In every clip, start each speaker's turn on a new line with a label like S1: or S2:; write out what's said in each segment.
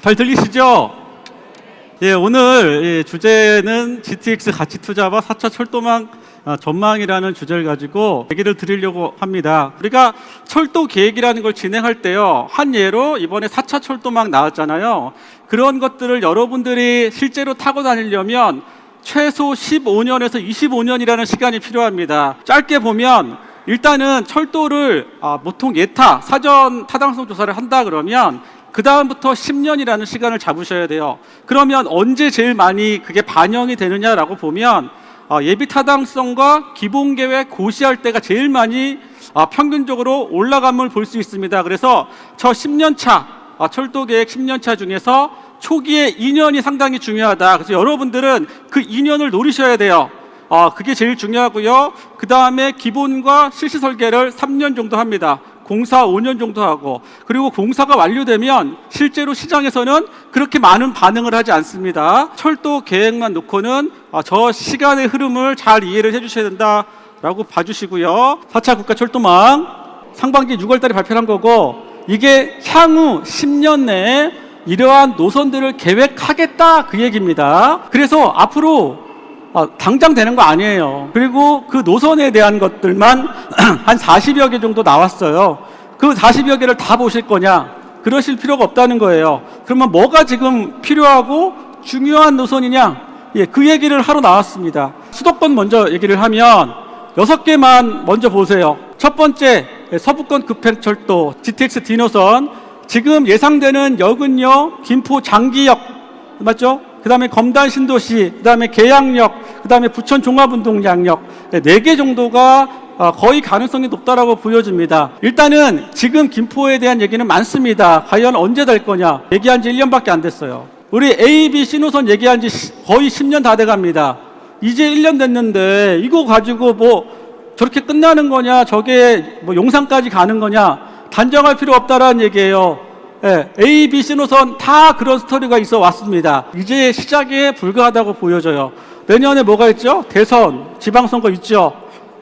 S1: 잘 들리시죠? 예, 오늘 주제는 GTX 가치 투자와 4차 철도망 전망이라는 주제를 가지고 얘기를 드리려고 합니다. 우리가 철도 계획이라는 걸 진행할 때요, 한 예로 이번에 4차 철도망 나왔잖아요. 그런 것들을 여러분들이 실제로 타고 다니려면 최소 15년에서 25년이라는 시간이 필요합니다. 짧게 보면 일단은 철도를 보통 예타, 사전 타당성 조사를 한다 그러면 그 다음부터 10년이라는 시간을 잡으셔야 돼요. 그러면 언제 제일 많이 그게 반영이 되느냐라고 보면 예비 타당성과 기본 계획 고시할 때가 제일 많이 평균적으로 올라감을 볼 수 있습니다. 그래서 저 10년 차 철도 계획 10년 차 중에서 초기에 2년이 상당히 중요하다. 그래서 여러분들은 그 2년을 노리셔야 돼요. 그게 제일 중요하고요. 그 다음에 기본과 실시 설계를 3년 정도 합니다. 공사 5년 정도 하고, 그리고 공사가 완료되면 실제로 시장에서는 그렇게 많은 반응을 하지 않습니다. 철도 계획만 놓고는 저 시간의 흐름을 잘 이해를 해주셔야 된다라고 봐주시고요. 4차 국가 철도망 상반기 6월 달에 발표한 거고, 이게 향후 10년 내에 이러한 노선들을 계획하겠다 그 얘기입니다. 그래서 앞으로 당장 되는 거 아니에요. 그리고 그 노선에 대한 것들만 한 40여 개 정도 나왔어요. 그 40여 개를 다 보실 거냐? 그러실 필요가 없다는 거예요. 그러면 뭐가 지금 필요하고 중요한 노선이냐? 그 얘기를 하러 나왔습니다. 수도권 먼저 얘기를 하면 6개만 먼저 보세요. 첫 번째, 서부권 급행철도 GTX D노선. 지금 예상되는 역은요, 김포 장기역 맞죠? 그 다음에 검단 신도시, 그 다음에 계양역, 그 다음에 부천 종합운동장역, 4개 정도가 거의 가능성이 높다라고 보여집니다. 일단은 지금 김포에 대한 얘기는 많습니다. 과연 언제 될 거냐? 얘기한 지 1년밖에 안 됐어요. 우리 A, B, C 노선 얘기한 지 거의 10년 다 돼갑니다. 이제 1년 됐는데 이거 가지고 뭐 저렇게 끝나는 거냐? 저게 뭐 용산까지 가는 거냐? 단정할 필요 없다라는 얘기예요. A, B, C 노선 다 그런 스토리가 있어 왔습니다. 이제 시작에 불과하다고 보여져요. 내년에 뭐가 있죠? 대선, 지방선거 있죠?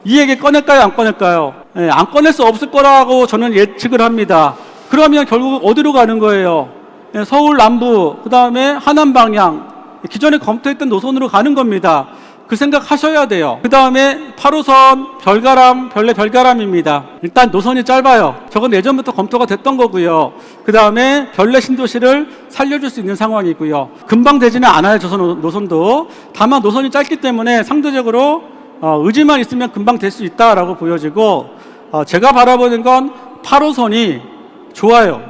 S1: 이 얘기 꺼낼까요? 안 꺼낼까요? 안 꺼낼 수 없을 거라고 저는 예측을 합니다. 그러면 결국 어디로 가는 거예요? 서울 남부, 그 다음에 하남 방향, 기존에 검토했던 노선으로 가는 겁니다. 그 생각 하셔야 돼요. 그 다음에 8호선 별가람, 별내 별가람입니다. 일단 노선이 짧아요. 저건 예전부터 검토가 됐던 거고요. 그 다음에 별내 신도시를 살려줄 수 있는 상황이고요. 금방 되지는 않아요, 저 노선도. 다만 노선이 짧기 때문에 상대적으로 의지만 있으면 금방 될 수 있다라고 보여지고, 제가 바라보는 건 8호선이 좋아요.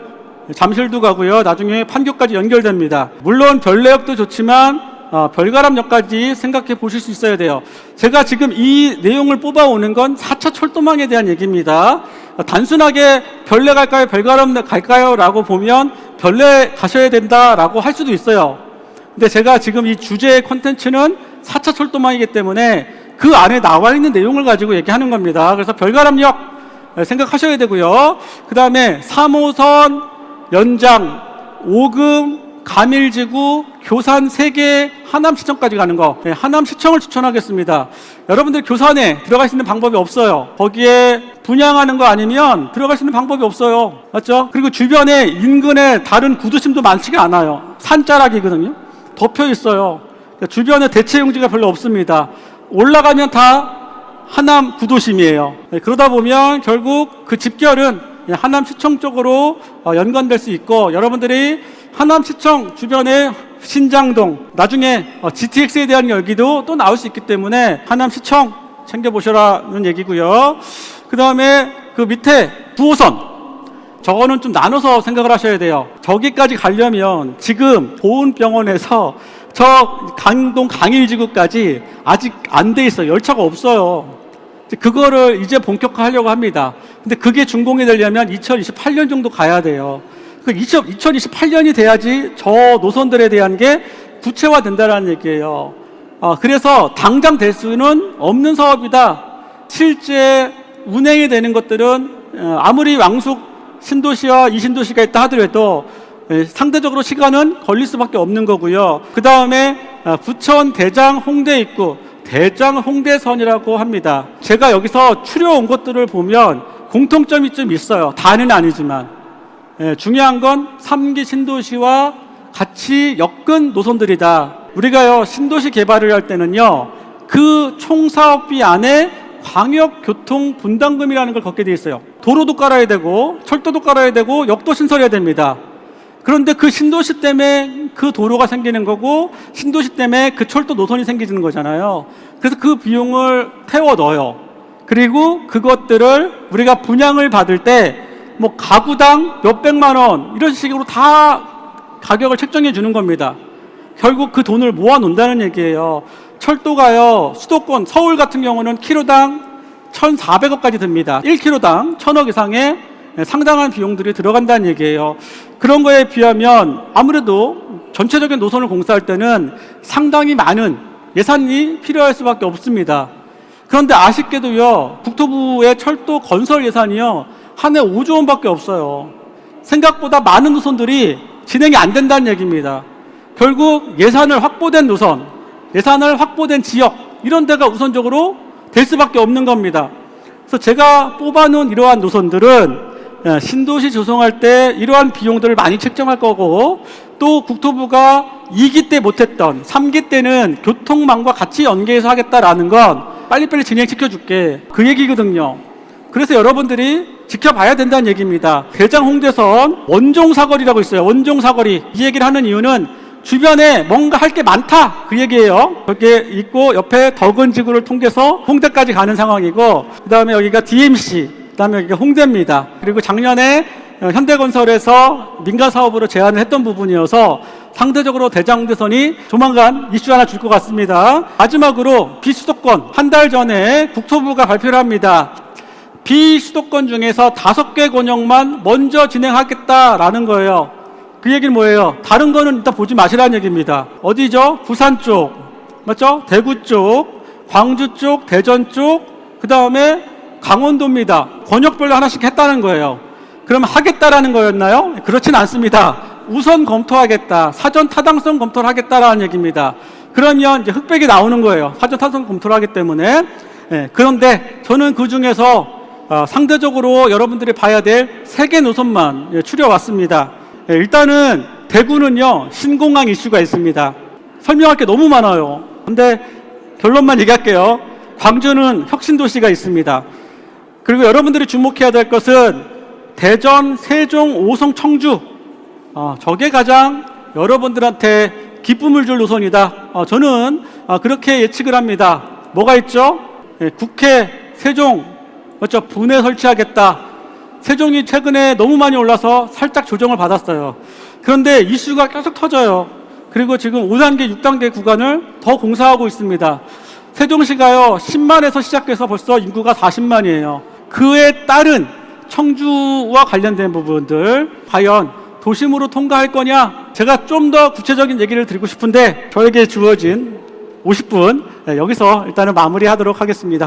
S1: 잠실도 가고요. 나중에 판교까지 연결됩니다. 물론 별내역도 좋지만 별가람역까지 생각해 보실 수 있어야 돼요. 제가 지금 이 내용을 뽑아오는 건 4차 철도망에 대한 얘기입니다. 단순하게 별내 갈까요? 별가람 갈까요? 라고 보면 별내 가셔야 된다라고 할 수도 있어요. 근데 제가 지금 이 주제의 콘텐츠는 4차 철도망이기 때문에 그 안에 나와 있는 내용을 가지고 얘기하는 겁니다. 그래서 별가람역 생각하셔야 되고요. 그 다음에 3호선 연장, 오금, 가밀지구, 교산 3개, 하남시청까지 가는 거, 하남시청을 추천하겠습니다. 여러분들 교산에 들어갈 수 있는 방법이 없어요. 거기에 분양하는 거 아니면 들어갈 수 있는 방법이 없어요. 맞죠? 그리고 주변에 인근에 다른 구도심도 많지가 않아요. 산자락이거든요. 덮여 있어요. 그러니까 주변에 대체 용지가 별로 없습니다. 올라가면 다 하남 구도심이에요. 그러다 보면 결국 그 집결은 하남시청 쪽으로 연관될 수 있고, 여러분들이 하남시청 주변에 신장동, 나중에 GTX에 대한 얘기도 또 나올 수 있기 때문에 하남시청 챙겨보셔라는 얘기고요. 그 다음에 그 밑에 9호선, 저거는 좀 나눠서 생각을 하셔야 돼요. 저기까지 가려면 지금 보은병원에서 저 강동 강일지구까지 아직 안 돼 있어요. 열차가 없어요. 그거를 이제 본격화하려고 합니다. 근데 그게 준공이 되려면 2028년 정도 가야 돼요. 2028년이 돼야지 저 노선들에 대한 게 구체화된다는 얘기예요. 그래서 당장 될 수는 없는 사업이다. 실제 운행이 되는 것들은 아무리 왕숙 신도시와 이신도시가 있다 하더라도 상대적으로 시간은 걸릴 수밖에 없는 거고요. 그 다음에 부천 대장 홍대 입구, 대장 홍대선이라고 합니다. 제가 여기서 추려온 것들을 보면 공통점이 좀 있어요. 다는 아니지만. 중요한 건 3기 신도시와 같이 엮은 노선들이다. 우리가요 신도시 개발을 할 때는요 그 총사업비 안에 광역교통분담금이라는 걸 걷게 돼 있어요. 도로도 깔아야 되고 철도도 깔아야 되고 역도 신설해야 됩니다. 그런데 그 신도시 때문에 그 도로가 생기는 거고 신도시 때문에 그 철도 노선이 생기는 거잖아요. 그래서 그 비용을 태워 넣어요. 그리고 그것들을 우리가 분양을 받을 때 뭐 가구당 몇백만 원 이런 식으로 다 가격을 책정해 주는 겁니다. 결국 그 돈을 모아 놓는다는 얘기예요. 철도가요 수도권 서울 같은 경우는 키로당 1,400억까지 듭니다. 1km당 1,000억 이상의 상당한 비용들이 들어간다는 얘기예요. 그런 거에 비하면 아무래도 전체적인 노선을 공사할 때는 상당히 많은 예산이 필요할 수밖에 없습니다. 그런데 아쉽게도요 국토부의 철도 건설 예산이요 한 해 5조 원밖에 없어요. 생각보다 많은 노선들이 진행이 안 된다는 얘기입니다. 결국 예산을 확보된 노선, 예산을 확보된 지역 이런 데가 우선적으로 될 수밖에 없는 겁니다. 그래서 제가 뽑아놓은 이러한 노선들은 신도시 조성할 때 이러한 비용들을 많이 책정할 거고 또 국토부가 2기 때 못했던 3기 때는 교통망과 같이 연계해서 하겠다라는 건 빨리빨리 진행시켜줄게 그 얘기거든요. 그래서 여러분들이 지켜봐야 된다는 얘기입니다. 대장 홍대선 원종사거리라고 있어요. 원종사거리 이 얘기를 하는 이유는 주변에 뭔가 할 게 많다 그 얘기예요. 여기에 있고 옆에 덕은지구를 통해서 홍대까지 가는 상황이고 그 다음에 여기가 DMC 그 다음에 여기가 홍대입니다. 그리고 작년에 현대건설에서 민간사업으로 제안을 했던 부분이어서 상대적으로 대장홍대선이 조만간 이슈 하나 줄 것 같습니다. 마지막으로 비수도권 한 달 전에 국토부가 발표를 합니다. 비수도권 중에서 5개 권역만 먼저 진행하겠다라는 거예요. 그 얘기는 뭐예요? 다른 거는 일단 보지 마시라는 얘기입니다. 어디죠? 부산 쪽, 맞죠? 대구 쪽, 광주 쪽, 대전 쪽, 그 다음에 강원도입니다. 권역별로 하나씩 했다는 거예요. 그럼 하겠다라는 거였나요? 그렇진 않습니다. 우선 검토하겠다, 사전 타당성 검토를 하겠다라는 얘기입니다. 그러면 이제 흑백이 나오는 거예요. 사전 타당성 검토를 하기 때문에. 그런데 저는 그 중에서 상대적으로 여러분들이 봐야 될 3개 노선만 추려왔습니다. 일단은 대구는요 신공항 이슈가 있습니다. 설명할 게 너무 많아요. 근데 결론만 얘기할게요. 광주는 혁신도시가 있습니다. 그리고 여러분들이 주목해야 될 것은 대전, 세종, 오송, 청주 저게 가장 여러분들한테 기쁨을 줄 노선이다. 저는 그렇게 예측을 합니다. 뭐가 있죠? 국회 세종 맞죠? 분해 설치하겠다. 세종이 최근에 너무 많이 올라서 살짝 조정을 받았어요. 그런데 이슈가 계속 터져요. 그리고 지금 5단계, 6단계 구간을 더 공사하고 있습니다. 세종시가요 10만에서 시작해서 벌써 인구가 40만이에요. 그에 따른 청주와 관련된 부분들 과연 도심으로 통과할 거냐? 제가 좀 더 구체적인 얘기를 드리고 싶은데 저에게 주어진 50분 여기서 일단은 마무리하도록 하겠습니다.